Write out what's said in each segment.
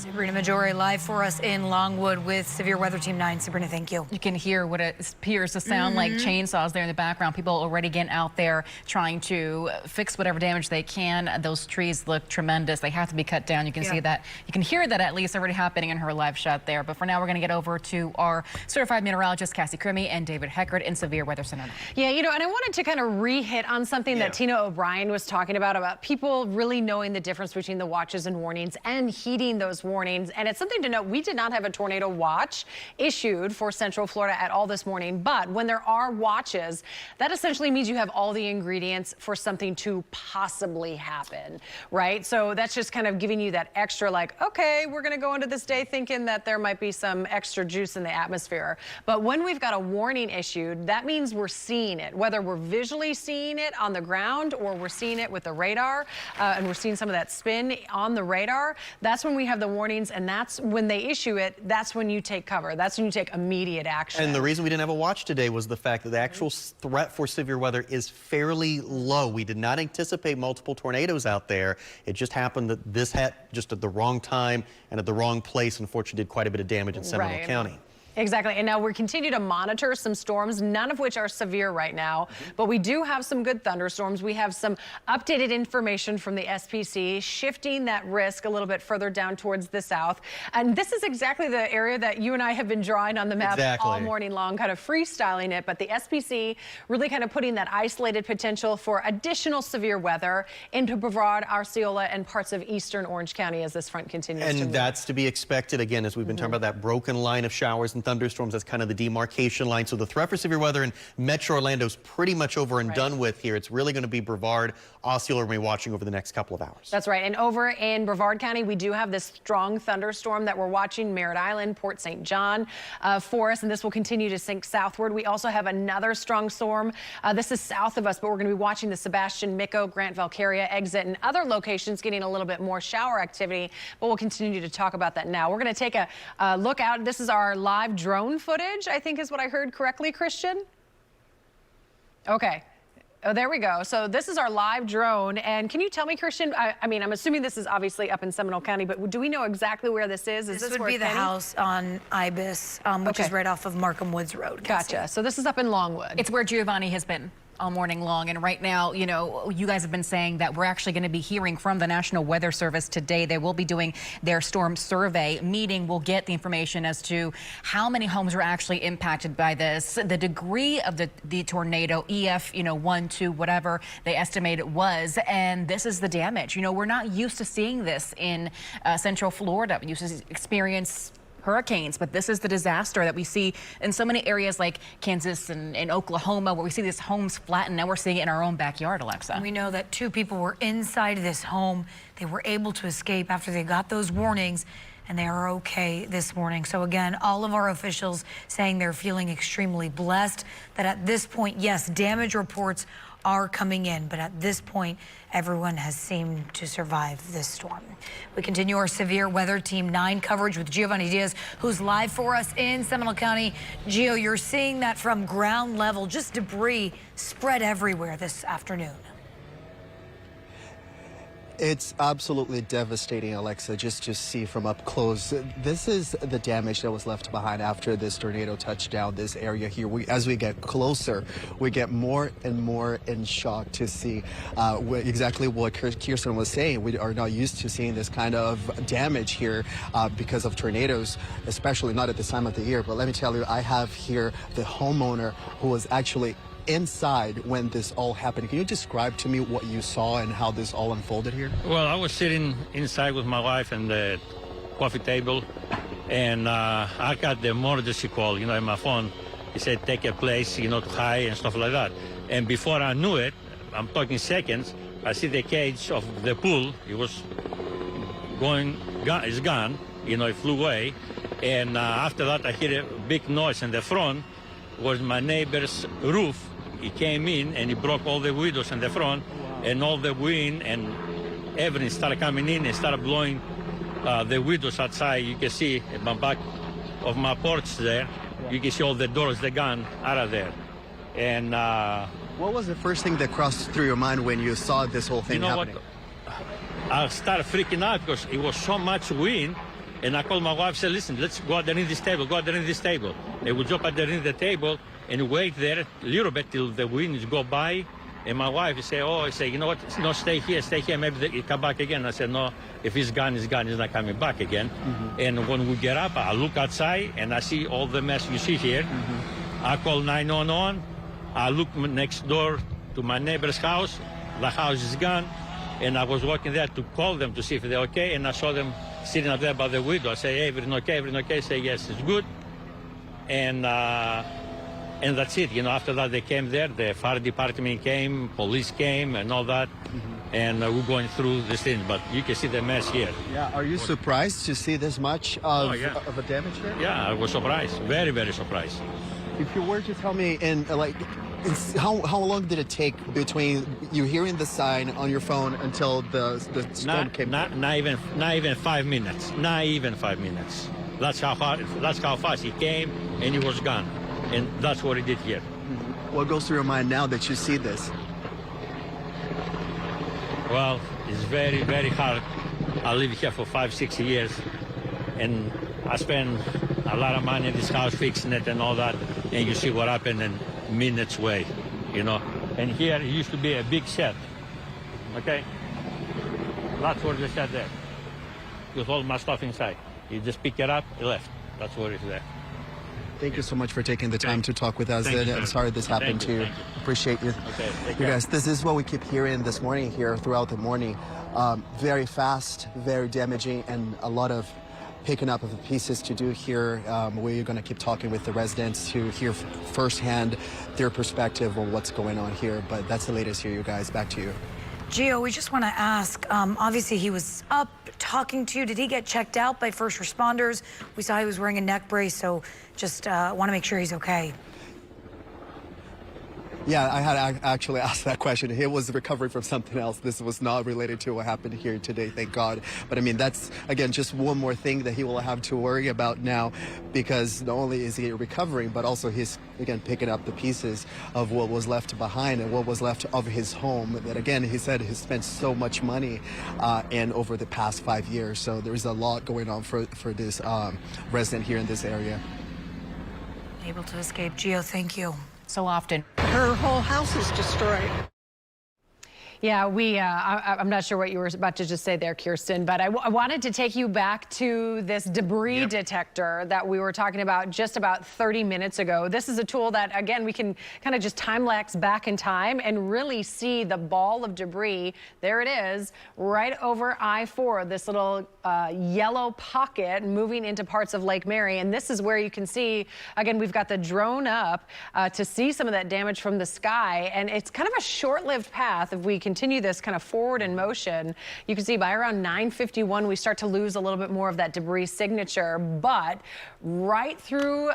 Sabrina Maggiore live for us in Longwood with Severe Weather Team 9. Sabrina, thank you. You can hear what it appears to sound like chainsaws there in the background. People already getting out there trying to fix whatever damage they can. Those trees look tremendous. They have to be cut down. You can see that. You can hear that at least already happening in her live shot there. But for now, we're going to get over to our certified meteorologist, Cassie Crimmy, and David Heckert in Severe Weather Center. Yeah, you know, and I wanted to kind of re-hit on something that Tina O'Brien was talking about people really knowing the difference between the watches and warnings and heeding those warnings. And it's something to note, we did not have a tornado watch issued for Central Florida at all this morning, but when there are watches, that essentially means you have all the ingredients for something to possibly happen, right? So that's just kind of giving you that extra, like, okay, we're going to go into this day thinking that there might be some extra juice in the atmosphere. But when we've got a warning issued, that means we're seeing it, whether we're visually seeing it on the ground or we're seeing it with the radar, and we're seeing some of that spin on the radar. That's when we have the warnings, and that's when they issue it. That's when you take cover. That's when you take immediate action. And the reason we didn't have a watch today was the fact that the actual threat for severe weather is fairly low. We did not anticipate multiple tornadoes out there. It just happened that this hit just at the wrong time and at the wrong place. Unfortunately, did quite a bit of damage in Seminole County. Exactly. And now we continue to monitor some storms, none of which are severe right now, but we do have some good thunderstorms. We have some updated information from the SPC shifting that risk a little bit further down towards the south. And this is exactly the area that you and I have been drawing on the map all morning long, kind of freestyling it. But the SPC really kind of putting that isolated potential for additional severe weather into Brevard, Osceola, and parts of eastern Orange County as this front continues to move. And that's to be expected, again, as we've been talking about that broken line of showers and thunderstorms. That's kind of the demarcation line. So the threat for severe weather in Metro Orlando is pretty much over and done with here. It's really going to be Brevard, Osceola, we're watching over the next couple of hours. That's right. And over in Brevard County, we do have this strong thunderstorm that we're watching, Merritt Island, Port St. John for us, and this will continue to sink southward. We also have another strong storm. This is south of us, but we're going to be watching the Sebastian, Mico, Grant, Valcaria exit, and other locations getting a little bit more shower activity, but we'll continue to talk about that now. We're going to take a look out. This is our live drone footage, I think is what I heard correctly, Christian? Okay. Oh, there we go. So this is our live drone. And can you tell me, Christian, I mean, I'm assuming this is obviously up in Seminole County, but do we know exactly where this is? This would be the house on Ibis, which is right off of Markham Woods Road. Gotcha. So this is up in Longwood. It's where Giovanni has been all morning long, and right now, you know, you guys have been saying that we're actually going to be hearing from the National Weather Service today. They will be doing their storm survey meeting. We'll get the information as to how many homes are actually impacted by this, the degree of the tornado, EF, you know, 1, 2, whatever they estimate it was, and this is the damage. You know, we're not used to seeing this in Central Florida. We used to experience hurricanes, but this is the disaster that we see in so many areas like Kansas and Oklahoma, where we see these homes flatten. Now we're seeing it in our own backyard, Alexa. We know that 2 people were inside this home. They were able to escape after they got those warnings, and they are okay this morning. So again, all of our officials saying they're feeling extremely blessed that at this point, yes, damage reports are coming in, but at this point, everyone has seemed to survive this storm. We continue our Severe Weather Team 9 coverage with Giovanni Diaz, who's live for us in Seminole County. Gio, you're seeing that from ground level, just debris spread everywhere this afternoon. It's absolutely devastating, Alexa, just to see from up close. This is the damage that was left behind after this tornado touched down this area here. As we get closer, we get more and more in shock to see exactly what Kirsten was saying. We are not used to seeing this kind of damage here because of tornadoes, especially not at this time of the year. But let me tell you, I have here the homeowner who was actually inside when this all happened. Can you describe to me what you saw and how this all unfolded here? Well, I was sitting inside with my wife and the coffee table, and I got the emergency call, you know, in my phone. He said, take a place, you know, to hide and stuff like that. And before I knew it, I'm talking seconds, I see the cage of the pool. It was it's gone, you know, it flew away. And after that, I hear a big noise in the front. Was my neighbor's roof. He came in and he broke all the windows in the front, and all the wind and everything started coming in and started blowing the windows outside. You can see at my back of my porch there, you can see all the doors, they gone out of there. And what was the first thing that crossed through your mind when you saw this whole thing happening? I started freaking out because it was so much wind And I called my wife, said, listen, let's go out there in this table, go out there in this table. They would jump out there in the table and wait there a little bit till the winds go by. And my wife would say, oh, I say, you know what, no, stay here, maybe he'll come back again. I said, no, if he's gone, he's gone, he's not coming back again. And when we get up, I look outside and I see all the mess you see here. I call 911, I look next door to my neighbor's house, the house is gone. And I was walking there to call them to see if they're okay, and I saw them sitting up there by the window. I say, hey, everything okay, everything okay? Say, yes, it's good. And that's it. You know, after that, they came there. The fire department came, police came, and all that. And we're going through this thing, but you can see the mess here. Yeah, are you surprised to see this much of a damage here? Yeah, I was surprised. Very, very surprised. If you were to tell me, how long did it take between you hearing the sign on your phone until the storm came? Not even 5 minutes. Not even 5 minutes. That's how fast he came, and he was gone. And that's what he did here. What goes through your mind now that you see this? Well, it's very, very hard. I live here for 5-6 years, and I spend a lot of money in this house fixing it and all that. And you see what happened in minutes way, you know. And here it used to be a big shed. Okay, that's where the shed there, with all my stuff inside. You just pick it up, you left. That's where it's there. Thank you so much for taking the time to talk with us. I'm sorry this happened to you. Appreciate you. Okay, you guys, this is what we keep hearing this morning here throughout the morning. Very fast, very damaging, and a lot of picking up of the pieces to do here. We're going to keep talking with the residents to hear firsthand their perspective on what's going on here. But that's the latest here, you guys. Back to you. Gio, we just want to ask, obviously he was up talking to you. Did he get checked out by first responders? We saw he was wearing a neck brace, so just want to make sure he's okay. Yeah, I had actually asked that question. He was recovering from something else. This was not related to what happened here today, thank God. But I mean, that's, again, just one more thing that he will have to worry about now, because not only is he recovering, but also he's, again, picking up the pieces of what was left behind and what was left of his home that, again, he said he spent so much money in over the past 5 years. So there's a lot going on for this resident here in this area. Able to escape. Gio, thank you. So often. Her whole house is destroyed. Yeah, I'm not sure what you were about to just say there, Kirsten, but I wanted to take you back to this debris detector that we were talking about just about 30 minutes ago. This is a tool that, again, we can kind of just time-lapse back in time and really see the ball of debris. There it is, right over I-4, this little yellow pocket moving into parts of Lake Mary. And this is where you can see, again, we've got the drone up to see some of that damage from the sky. And it's kind of a short-lived path if we continue this kind of forward in motion. You can see by around 9:51, we start to lose a little bit more of that debris signature. But right through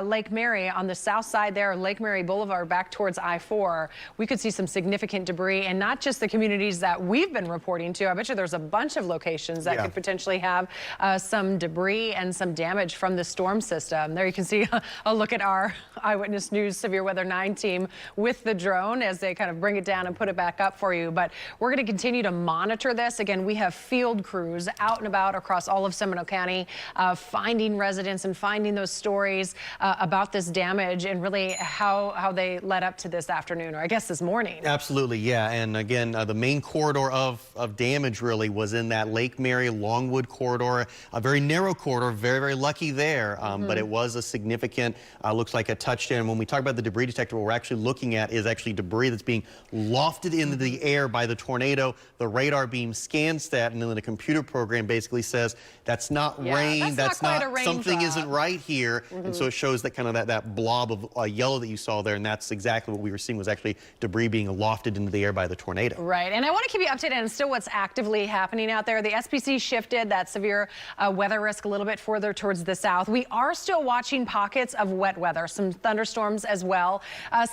Lake Mary on the south side there, Lake Mary Boulevard back towards I-4, we could see some significant debris, and not just the communities that we've been reporting to. I bet you there's a bunch of locations that could potentially have some debris and some damage from the storm system. There you can see a look at our Eyewitness News Severe Weather 9 team with the drone as they kind of bring it down and put it back up for you. But we're going to continue to monitor this. Again, we have field crews out and about across all of Seminole County, finding residents and finding those stories about this damage and really how they led up to this afternoon, or I guess this morning. Absolutely, yeah. And again, the main corridor of damage really was in that Lake Mary Longwood corridor, a very narrow corridor, very, very lucky there. But it was a significant, looks like a touchdown. When we talk about the debris detector, what we're actually looking at is actually debris that's being lofted into the air by the tornado. The radar beam scans that, and then the computer program basically says that's not rain, that's not something isn't right here. And so it shows that kind of that blob of yellow that you saw there, and that's exactly what we were seeing, was actually debris being lofted into the air by the tornado. Right, and I want to keep you updated on still what's actively happening out there. The SPC shifted that severe weather risk a little bit further towards the south. We are still watching pockets of wet weather, some thunderstorms as well.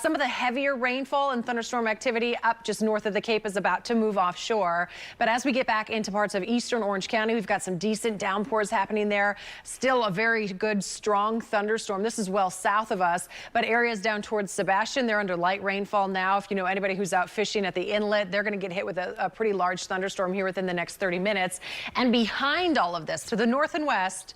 Some of the heavier rainfall and thunderstorm activity up just north north of the Cape is about to move offshore. But as we get back into parts of eastern Orange County, we've got some decent downpours happening there. Still a very good, strong thunderstorm. This is well south of us, but areas down towards Sebastian, they're under light rainfall now. If you know anybody who's out fishing at the inlet, they're going to get hit with a pretty large thunderstorm here within the next 30 minutes. And behind all of this, to the north and west,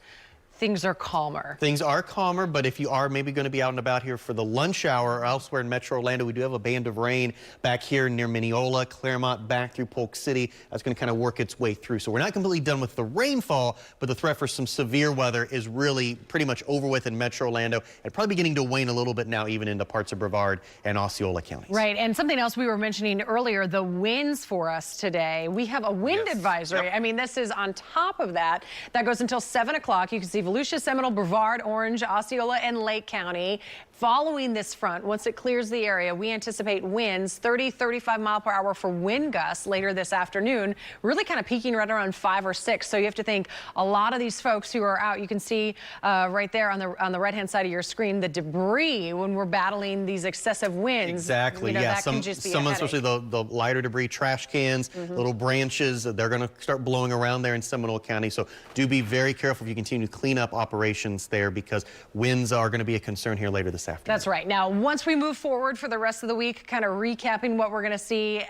things are calmer. Things are calmer, but if you are maybe going to be out and about here for the lunch hour or elsewhere in Metro Orlando, we do have a band of rain back here near Mineola, Claremont, back through Polk City. That's going to kind of work its way through. So we're not completely done with the rainfall, but the threat for some severe weather is really pretty much over with in Metro Orlando and probably beginning to wane a little bit now even into parts of Brevard and Osceola counties. Right, and something else we were mentioning earlier, the winds for us today. We have a wind advisory. Yep. I mean, this is on top of that. That goes until 7 o'clock. You can see Volusia, Seminole, Brevard, Orange, Osceola, and Lake County. Following this front, once it clears the area, we anticipate winds 30-35 mile per hour for wind gusts later this afternoon, really kind of peaking right around 5 or 6. So you have to think a lot of these folks who are out, you can see right there on the right-hand side of your screen, the debris when we're battling these excessive winds. Exactly, you know, yeah. that can just be Some a especially the lighter debris, trash cans, little branches, they're going to start blowing around there in Seminole County. So do be very careful if you continue to clean up operations there because winds are going to be a concern here later this afternoon. That's right. Now, once we move forward for the rest of the week, kind of recapping what we're going to see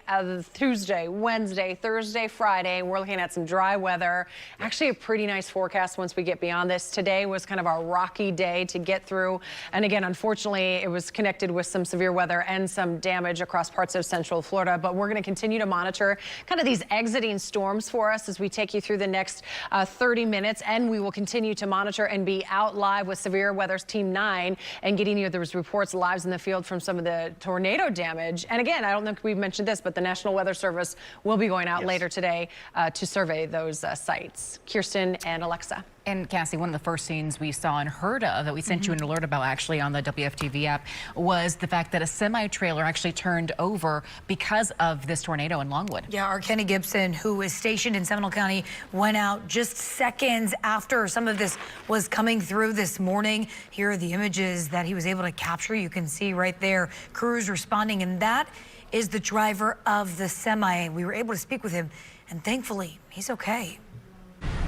Tuesday, Wednesday, Thursday, Friday, we're looking at some dry weather. Actually, a pretty nice forecast once we get beyond this. Today was kind of a rocky day to get through. And again, unfortunately, it was connected with some severe weather and some damage across parts of central Florida. But we're going to continue to monitor kind of these exiting storms for us as we take you through the next 30 minutes. And we will continue to monitor and be out live with Severe Weather's Team 9 and getting you the reports live in the field from some of the tornado damage. And again, I don't think we've mentioned this, but the National Weather Service will be going out later today to survey those sites. Kirsten and Alexa. And Cassie, one of the first scenes we saw and heard of that we sent you an alert about actually on the WFTV app was the fact that a semi-trailer actually turned over because of this tornado in Longwood. Yeah, our Kenny Gibson, who is stationed in Seminole County, went out just seconds after some of this was coming through this morning. Here are the images that he was able to capture. You can see right there, crews responding, and that is the driver of the semi. We were able to speak with him, and thankfully, he's okay.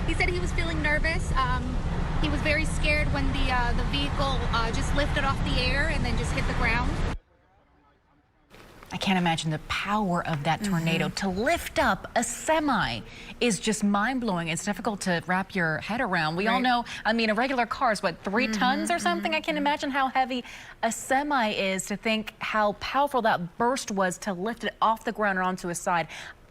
He said he was feeling nervous. He was very scared when the vehicle just lifted off the air and then just hit the ground. I can't imagine the power of that tornado. To lift up a semi is just mind-blowing. It's difficult to wrap your head around. We all know, I mean, a regular car is, what, 3 tons or something? I can't imagine how heavy a semi is, to think how powerful that burst was to lift it off the ground and onto his side.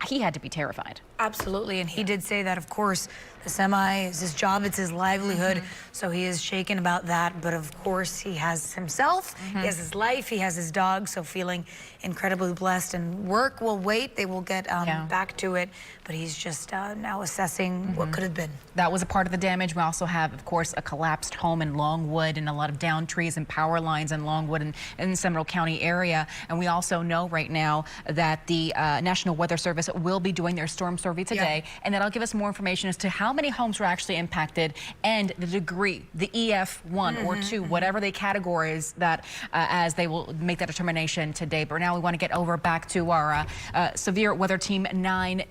He had to be terrified. Absolutely, and he did say that, of course, the semi is his job, it's his livelihood, so he is shaken about that, but of course he has himself, he has his life, he has his dog, so feeling incredibly blessed, and work will wait, they will get back to it, but he's just now assessing what could have been. That was a part of the damage. We also have, of course, a collapsed home in Longwood and a lot of downed trees and power lines in Longwood and in the Seminole County area, and we also know right now that the National Weather Service will be doing their storm survey today, and that'll give us more information as to how many homes were actually impacted and the degree, the EF1 or 2, whatever they categorize that as they will make that determination today. But now we want to get over back to our Severe Weather Team 9,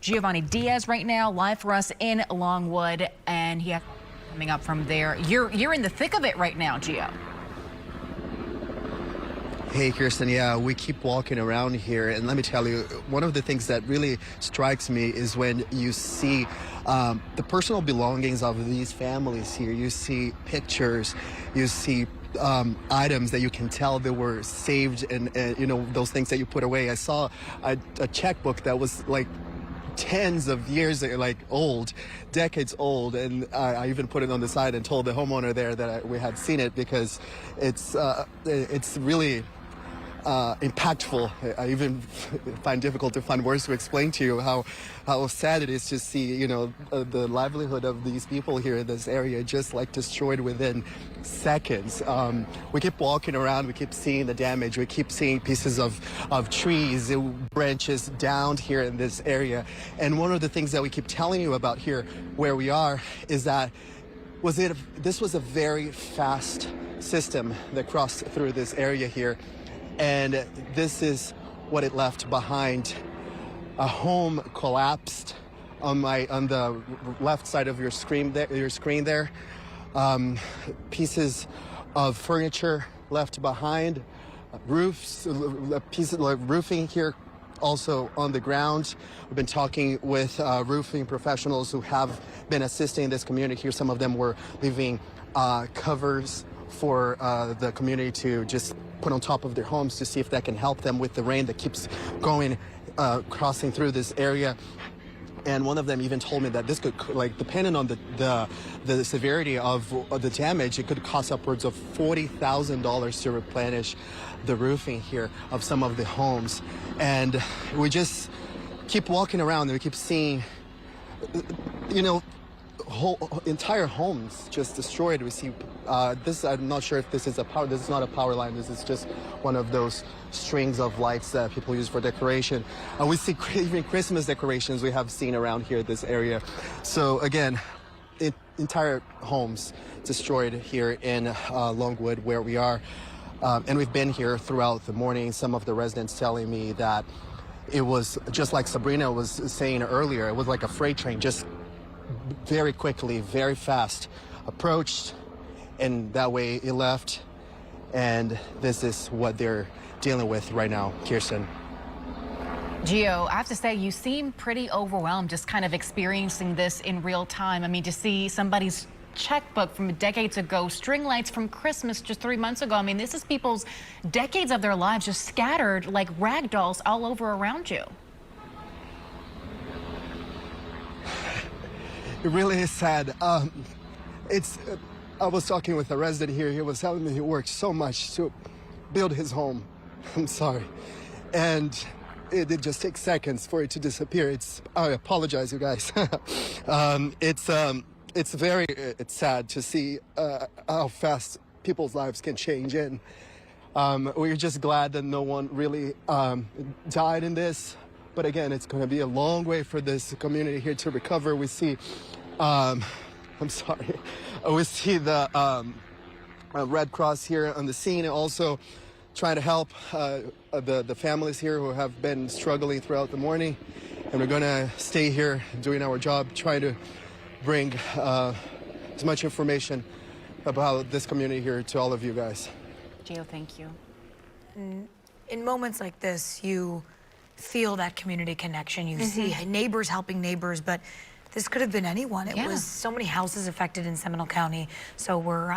Giovanni Diaz right now, live for us in Longwood, and he has coming up from there. You're in the thick of it right now, Gio. Hey, Kirsten, yeah, we keep walking around here, and let me tell you, one of the things that really strikes me is when you see the personal belongings of these families here. You see pictures, you see items that you can tell they were saved, and you know, those things that you put away. I saw a checkbook that was like tens of years like old, decades old, and I even put it on the side and told the homeowner there that we had seen it because it's really impactful. I even find difficult to find words to explain to you how sad it is to see, you know, the livelihood of these people here in this area just like destroyed within seconds. We keep walking around, we keep seeing the damage, we keep seeing pieces of trees, branches downed here in this area. And one of the things that we keep telling you about here where we are is that this was a very fast system that crossed through this area here. And this is what it left behind. A home collapsed on the left side of your screen there. Pieces of furniture left behind, roofs, pieces like roofing here also on the ground. We've been talking with roofing professionals who have been assisting this community here. Some of them were leaving covers for the community to just put on top of their homes to see if that can help them with the rain that keeps going, crossing through this area. And one of them even told me that this could, like, depending on the severity of the damage, it could cost upwards of $40,000 to replenish the roofing here of some of the homes. And we just keep walking around and we keep seeing, you know, entire homes just destroyed. We see this. I'm not sure if this is this is not a power line. This is just one of those strings of lights that people use for decoration. We see even Christmas decorations we have seen around here, this area. So again, entire homes destroyed here in Longwood, where we are. And we've been here throughout the morning. Some of the residents telling me that it was just like Sabrina was saying earlier. It was like a freight train, just very quickly, very fast approached, and that way it left. And this is what they're dealing with right now. Kirsten. Gio, I have to say, you seem pretty overwhelmed just kind of experiencing this in real time. I mean, to see somebody's checkbook from decades ago, string lights from Christmas just 3 months ago. I mean, this is people's decades of their lives just scattered like rag dolls all over around you. It really is sad. I was talking with a resident here. He was telling me he worked so much to build his home. I'm sorry. And it just takes seconds for it to disappear. I apologize, you guys. It's sad to see how fast people's lives can change. And we're just glad that no one really died in this. But again, it's going to be a long way for this community here to recover. We see, I'm sorry, we see the Red Cross here on the scene, and also trying to help the families here who have been struggling throughout the morning. And we're going to stay here doing our job, trying to bring as much information about this community here to all of you guys. Gio, thank you. In moments like this, you feel that community connection. You see neighbors helping neighbors, but this could have been anyone. It was so many houses affected in Seminole County. So we're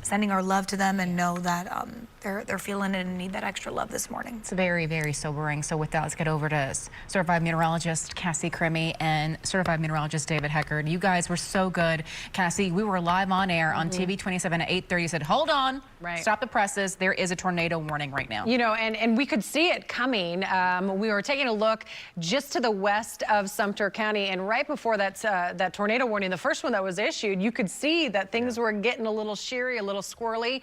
sending our love to them and know that they're feeling it and need that extra love this morning. It's very, very sobering. So with that, let's get over to certified meteorologist Cassie Crimmy and certified meteorologist David Heckard. You guys were so good. Cassie, we were live on air on TV 27 at 8:30. You said, hold on, stop the presses. There is a tornado warning right now. You know, and we could see it coming. We were taking a look just to the west of Sumter County, and right before that tornado warning, the first one that was issued, you could see that things were getting a little sheery, a little squirrely.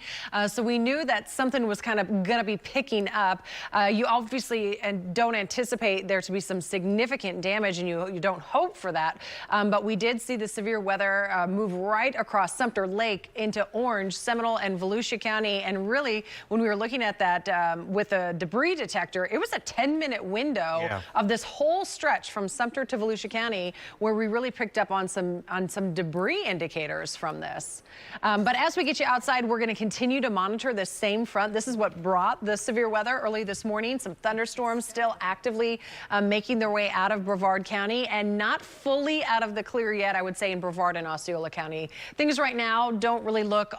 So we knew that something was kind of going to be picking up. You obviously don't anticipate there to be some significant damage, and you don't hope for that. But we did see the severe weather move right across Sumter Lake into Orange, Seminole, and Volusia County. And really, when we were looking at that with a debris detector, it was a 10-minute window of this whole stretch from Sumter to Volusia County where we really picked up on some debris indicators from this. But as we get you outside, we're going to continue to monitor this same front. This is what brought the severe weather early this morning. Some thunderstorms still actively making their way out of Brevard County, and not fully out of the clear yet, I would say, in Brevard and Osceola County. Things right now don't really look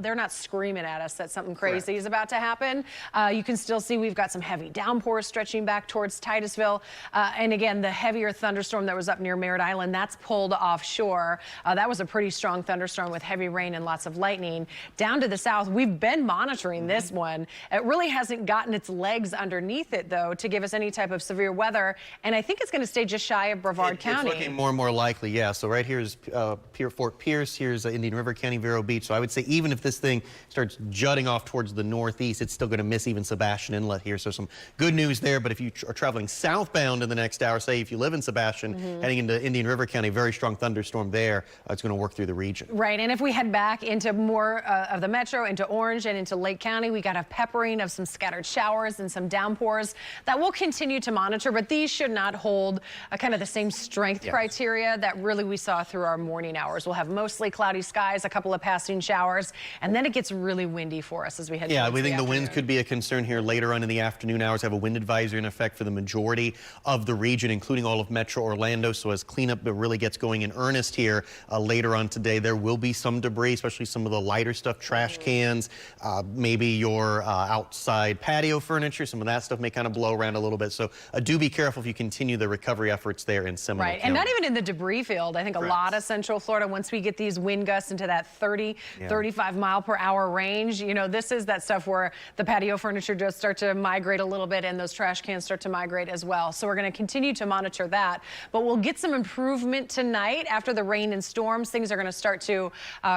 they're not screaming at us that something crazy is about to happen. You can still see we've got some heavy downpours stretching back towards Titusville. And again, the heavier thunderstorm that was up near Merritt Island, that's pulled offshore. That was a pretty strong thunderstorm with heavy rain and lots of lightning. Down to the south, we've been monitoring this one. It really hasn't gotten its legs underneath it, though, to give us any type of severe weather. And I think it's going to stay just shy of Brevard County. It's looking more and more likely, yeah. So right here is Fort Pierce. Here's Indian River County, Vero Beach. So I would say even if this thing starts jutting off towards the northeast, it's still going to miss even Sebastian Inlet here. So some good news there. But if you are traveling southbound in the next hour, say if you live in Sebastian, heading into Indian River County, very strong thunderstorm there. It's going to work through the region. Right. And if we head back into more of the metro, into Orange and into Lake County, County. We got a peppering of some scattered showers and some downpours that we'll continue to monitor, but these should not hold kind of the same strength criteria that really we saw through our morning hours. We'll have mostly cloudy skies, a couple of passing showers, and then it gets really windy for us as we head Yeah, we think the afternoon. winds could be a concern here later on in the afternoon hours. Have a wind advisory in effect for the majority of the region, including all of Metro Orlando. So as cleanup really gets going in earnest here later on today, there will be some debris, especially some of the lighter stuff, trash cans, maybe your outside patio furniture. Some of that stuff may kind of blow around a little bit. So do be careful if you continue the recovery efforts there in Seminole County. And not even in the debris field. I think a lot of Central Florida, once we get these wind gusts into that 30, 35 mile per hour range, you know, this is that stuff where the patio furniture does start to migrate a little bit and those trash cans start to migrate as well. So we're going to continue to monitor that, but we'll get some improvement tonight after the rain and storms. Things are going to start to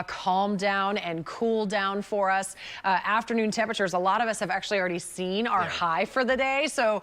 calm down and cool down for us. Afternoon temperatures, a lot of us have actually already seen our high for the day. So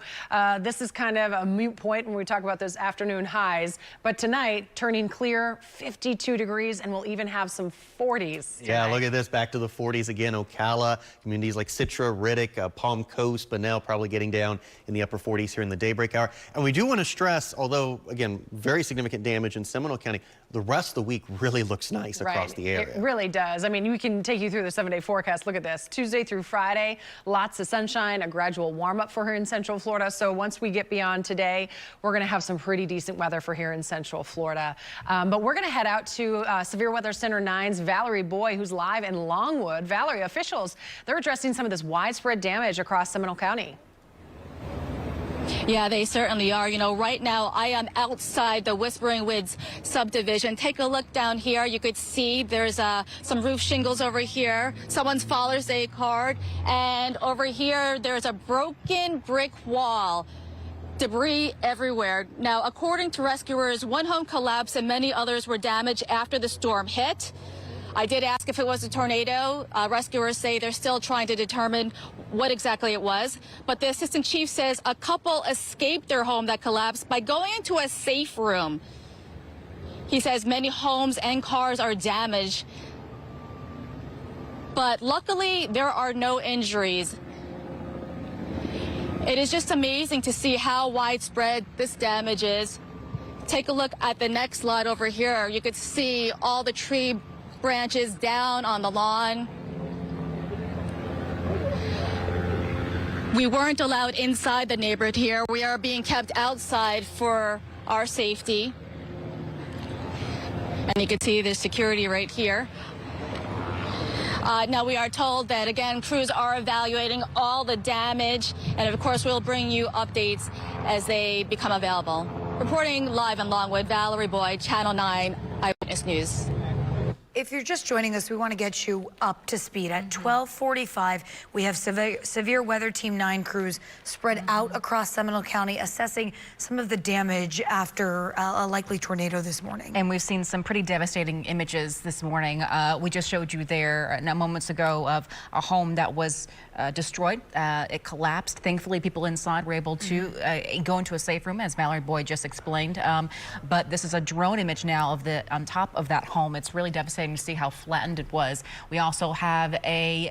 this is kind of a moot point when we talk about those afternoon highs. But tonight, turning clear, 52 degrees, and we'll even have some 40s tonight. Yeah, look at this, back to the 40s again. Ocala, communities like Citra, Riddick, Palm Coast, Bunnell probably getting down in the upper 40s here in the daybreak hour. And we do want to stress, although, again, very significant damage in Seminole County, the rest of the week really looks nice across the area. It really does. I mean, we can take you through the 7-day forecast. Look at this. Tuesday through Friday, lots of sunshine, a gradual warm up for here in Central Florida. So once we get beyond today, we're going to have some pretty decent weather for here in Central Florida. But we're going to head out to Severe Weather Center 9's Valerie Boy, who's live in Longwood. Valerie, officials, they're addressing some of this widespread damage across Seminole County. Yeah, they certainly are. You know, right now I am outside the Whispering Woods subdivision. Take a look down here. You could see there's some roof shingles over here. Someone's Father's Day card. And over here, there's a broken brick wall. Debris everywhere. Now, according to rescuers, one home collapsed and many others were damaged after the storm hit. I did ask if it was a tornado. Rescuers say they're still trying to determine what exactly it was. But the assistant chief says a couple escaped their home that collapsed by going into a safe room. He says many homes and cars are damaged. But luckily, there are no injuries. It is just amazing to see how widespread this damage is. Take a look at the next lot over here. You could see all the tree branches down on the lawn. We weren't allowed inside the neighborhood here. We are being kept outside for our safety. And you can see the security right here. Now we are told that, again, crews are evaluating all the damage. And of course, we'll bring you updates as they become available. Reporting live in Longwood, Valerie Boyd, Channel 9 Eyewitness News. If you're just joining us, we want to get you up to speed. At 12:45, we have severe weather team 9 crews spread out across Seminole County assessing some of the damage after a likely tornado this morning. And we've seen some pretty devastating images this morning. We just showed you there moments ago of a home that was destroyed. It collapsed. Thankfully, people inside were able to go into a safe room, as Valerie Boyd just explained. But this is a drone image now of the on top of that home. It's really devastating to see how flattened it was. We also have a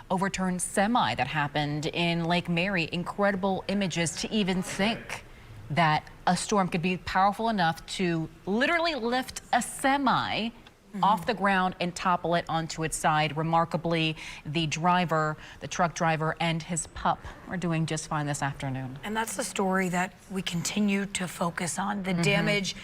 overturned semi that happened in Lake Mary. Incredible images to even think that a storm could be powerful enough to literally lift a semi off the ground and topple it onto its side. Remarkably, the driver, the truck driver, and his pup are doing just fine this afternoon. And that's the story that we continue to focus on. The damage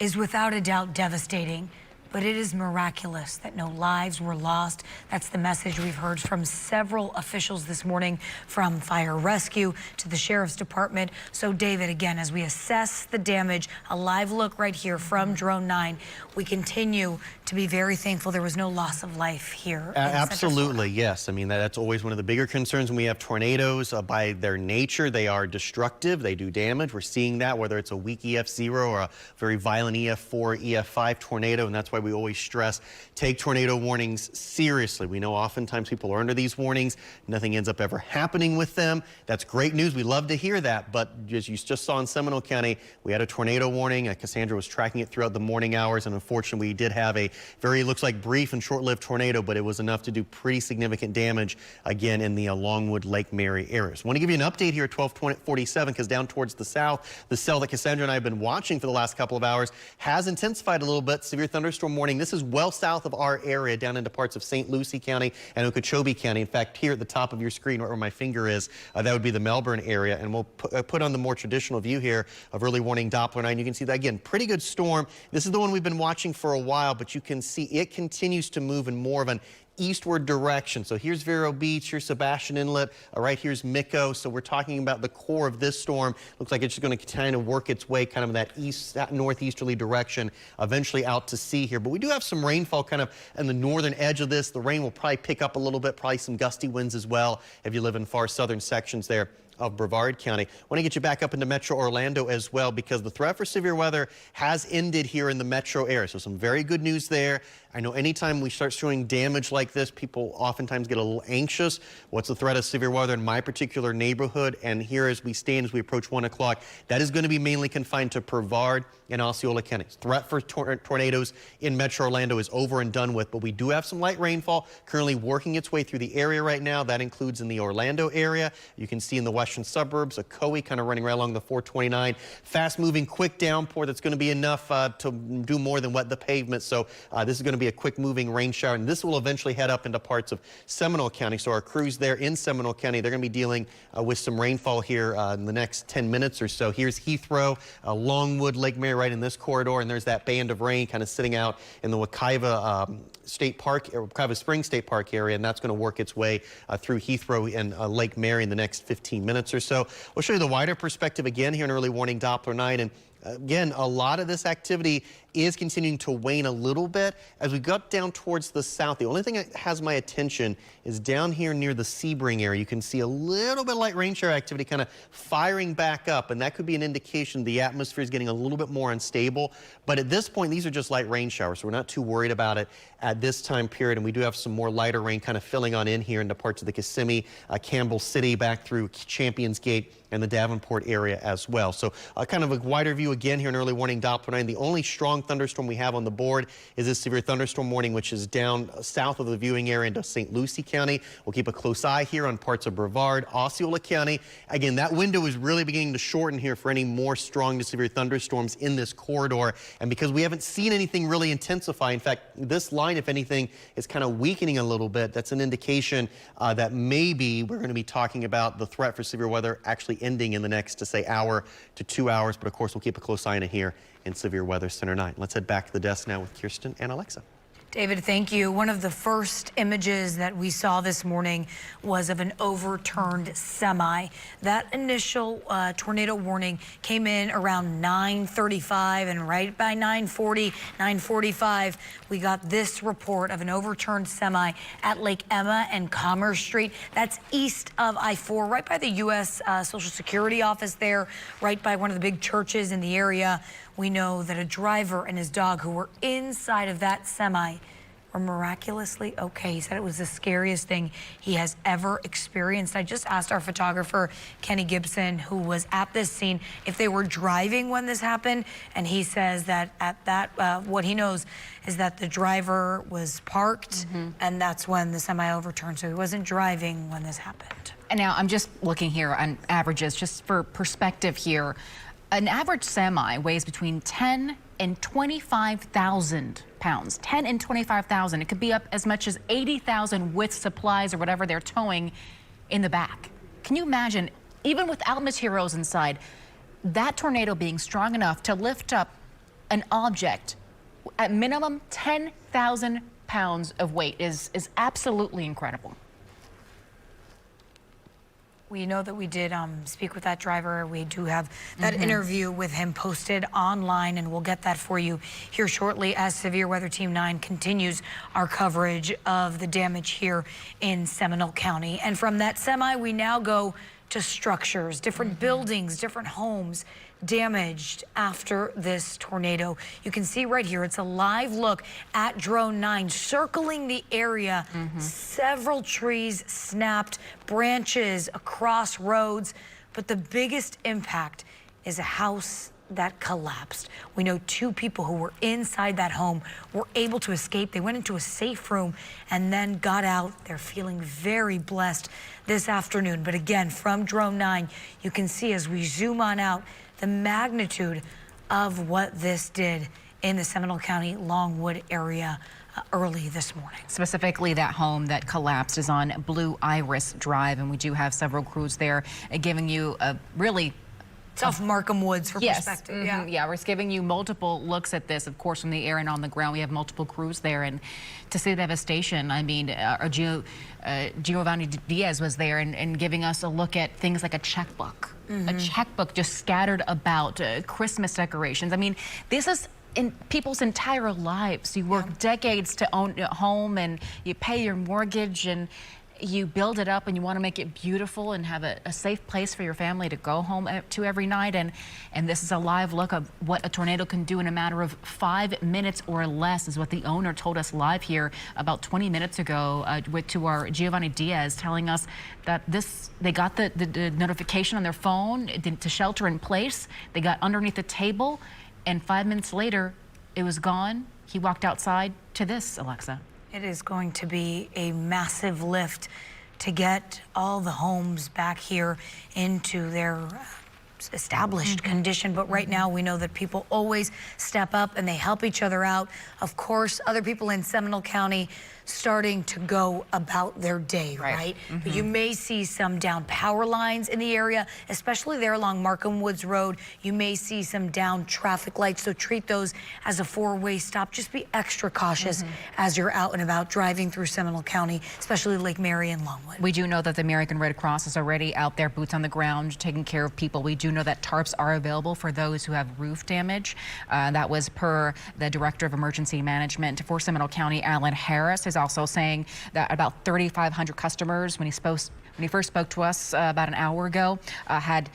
is without a doubt devastating, but it is miraculous that no lives were lost. That's the message we've heard from several officials this morning, from fire rescue to the sheriff's department. So David, again, as we assess the damage, a live look right here from Drone 9, we continue to be very thankful there was no loss of life here. Absolutely, yes. I mean, that's always one of the bigger concerns when we have tornadoes. By their nature, they are destructive. They do damage. We're seeing that, whether it's a weak EF0 or a very violent EF4, EF5 tornado, and that's why why we always stress, take tornado warnings seriously. We know oftentimes people are under these warnings. Nothing ends up ever happening with them. That's great news. We love to hear that. But as you just saw in Seminole County, we had a tornado warning. Cassandra was tracking it throughout the morning hours. And unfortunately, we did have a very, looks like brief and short-lived tornado, but it was enough to do pretty significant damage, again, in the Longwood, Lake Mary areas. I want to give you an update here at 12:47 because down towards the south, the cell that Cassandra and I have been watching for the last couple of hours has intensified a little bit. Severe thunderstorm warning. This is well south of our area, down into parts of St. Lucie County and Okeechobee County. In fact, here at the top of your screen, where my finger is, that would be the Melbourne area. And we'll put on the more traditional view here of early warning Doppler 9. You can see that, again, pretty good storm. This is the one we've been watching for a while, but you can see it continues to move in more of an eastward direction. So here's Vero Beach, here's Sebastian Inlet, right here's Mico. So we're talking about the core of this storm. Looks like it's just going to kind of work its way kind of in that northeasterly direction, eventually out to sea here. But we do have some rainfall kind of in the northern edge of this. The rain will probably pick up a little bit, probably some gusty winds as well if you live in far southern sections there of Brevard County. I want to get you back up into Metro Orlando as well, because the threat for severe weather has ended here in the metro area. So some very good news there. I know anytime we start showing damage like this, people oftentimes get a little anxious. What's the threat of severe weather in my particular neighborhood? And here as we stand, as we approach 1 o'clock, that is going to be mainly confined to Brevard and Osceola counties. Threat for tornadoes in Metro Orlando is over and done with, but we do have some light rainfall currently working its way through the area right now. That includes in the Orlando area. You can see in the western suburbs, Ocoee kind of running right along the 429. Fast moving, quick downpour that's going to be enough to do more than wet the pavement. So this is going to be a quick moving rain shower, and this will eventually head up into parts of Seminole County. So our crews there in Seminole County, they're going to be dealing with some rainfall here in the next 10 minutes or so. Here's Heathrow, Longwood, Lake Mary right in this corridor, and there's that band of rain kind of sitting out in the Wekiva State Park, or Wekiva Springs State Park area, and that's going to work its way through Heathrow and Lake Mary in the next 15 minutes or so. We'll show you the wider perspective again here in early warning Doppler 9, and again, a lot of this activity is continuing to wane a little bit as we got down towards the south. The only thing that has my attention is down here near the Sebring area. You can see a little bit of light rain shower activity kind of firing back up, and that could be an indication the atmosphere is getting a little bit more unstable. But at this point, these are just light rain showers, so we're not too worried about it at this time period. And we do have some more lighter rain kind of filling on in here into parts of the Kissimmee, Campbell City, back through Champions Gate and the Davenport area as well. So kind of a wider view again here in early warning Doppler 9. The only strong thunderstorm we have on the board is this severe thunderstorm warning, which is down south of the viewing area into St. Lucie County. We'll keep a close eye here on parts of Brevard, Osceola County. Again, that window is really beginning to shorten here for any more strong to severe thunderstorms in this corridor. And because we haven't seen anything really intensify, in fact, this line, if anything, is kind of weakening a little bit. That's an indication that maybe we're going to be talking about the threat for severe weather actually ending in the next, to say, hour to 2 hours. But of course, we'll keep a close eye on it here in Severe Weather Center 9. Let's head back to the desk now with Kirsten and Alexa. David, thank you. One of the first images that we saw this morning was of an overturned semi. That initial tornado warning came in around 9:35, and right by 9:40, 9:45, we got this report of an overturned semi at Lake Emma and Commerce Street. That's east of I-4, right by the U.S. Social Security office there, right by one of the big churches in the area. We know that a driver and his dog who were inside of that semi were miraculously okay. He said it was the scariest thing he has ever experienced. I just asked our photographer, Kenny Gibson, who was at this scene, if they were driving when this happened, and he says that at that, what he knows is that the driver was parked, and that's when the semi overturned, so he wasn't driving when this happened. And now I'm just looking here on averages, just for perspective here. An average semi weighs between 10 and 25,000 pounds. 10 and 25,000. It could be up as much as 80,000 with supplies or whatever they're towing in the back. Can you imagine, even without materials inside, that tornado being strong enough to lift up an object at minimum 10,000 pounds of weight is absolutely incredible. We know that we did speak with that driver. We do have that interview with him posted online, and we'll get that for you here shortly as Severe Weather Team 9 continues our coverage of the damage here in Seminole County. And from that semi, we now go to structures, different buildings, different homes damaged after this tornado. You can see right here, it's a live look at Drone 9 circling the area. Several trees snapped, branches across roads, but the biggest impact is a house that collapsed. We know 2 people who were inside that home were able to escape. They went into a safe room and then got out. They're feeling very blessed this afternoon. But again, from Drone 9, you can see as we zoom on out the magnitude of what this did in the Seminole County Longwood area early this morning. Specifically, that home that collapsed is on Blue Iris Drive, and we do have several crews there giving you a really It's off Markham Woods for perspective. Yeah, we're giving you multiple looks at this, of course, from the air and on the ground. We have multiple crews there, and to see the devastation, I mean, Giovanni Diaz was there and giving us a look at things like a checkbook. A checkbook just scattered about, Christmas decorations. I mean, this is in people's entire lives. You work decades to own a home, and you pay your mortgage, and you build it up, and you want to make it beautiful and have a safe place for your family to go home to every night. And this is a live look of what a tornado can do in a matter of 5 minutes or less, is what the owner told us live here about 20 minutes ago to our Giovanni Diaz, telling us that they got the notification on their phone to shelter in place. They got underneath the table, and 5 minutes later, it was gone. He walked outside to this, Alexa. It is going to be a massive lift to get all the homes back here into their established condition. But right now we know that people always step up and they help each other out. Of course, other people in Seminole County starting to go about their day, right? But you may see some down power lines in the area, especially there along Markham Woods Road. You may see some down traffic lights, so treat those as a 4-way stop. Just be extra cautious as you're out and about driving through Seminole County, especially Lake Mary and Longwood. We do know that the American Red Cross is already out there, boots on the ground, taking care of people. We do know that tarps are available for those who have roof damage. That was per the Director of Emergency Management for Seminole County, Alan Harris, is also saying that about 3,500 customers, when he first spoke to us about an hour ago, had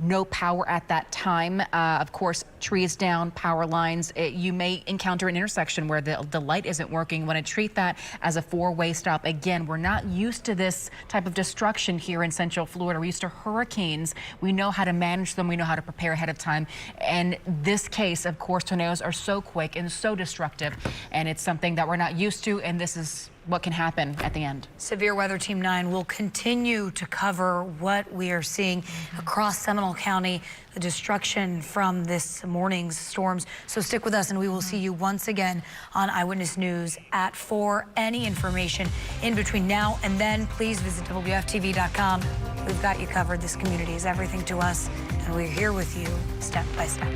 no power at that time. Of course, trees down, power lines. You may encounter an intersection where the light isn't working. Want to treat that as a 4-way stop. Again, we're not used to this type of destruction here in Central Florida. We're used to hurricanes. We know how to manage them. We know how to prepare ahead of time. And this case, of course, tornadoes are so quick and so destructive, and it's something that we're not used to, and this is what can happen at the end. Severe Weather Team 9 will continue to cover what we are seeing across Seminole County, the destruction from this morning's storms. So stick with us, and we will see you once again on Eyewitness News at 4. Any information in between now and then, please visit WFTV.com. We've got you covered. This community is everything to us, and we're here with you step by step.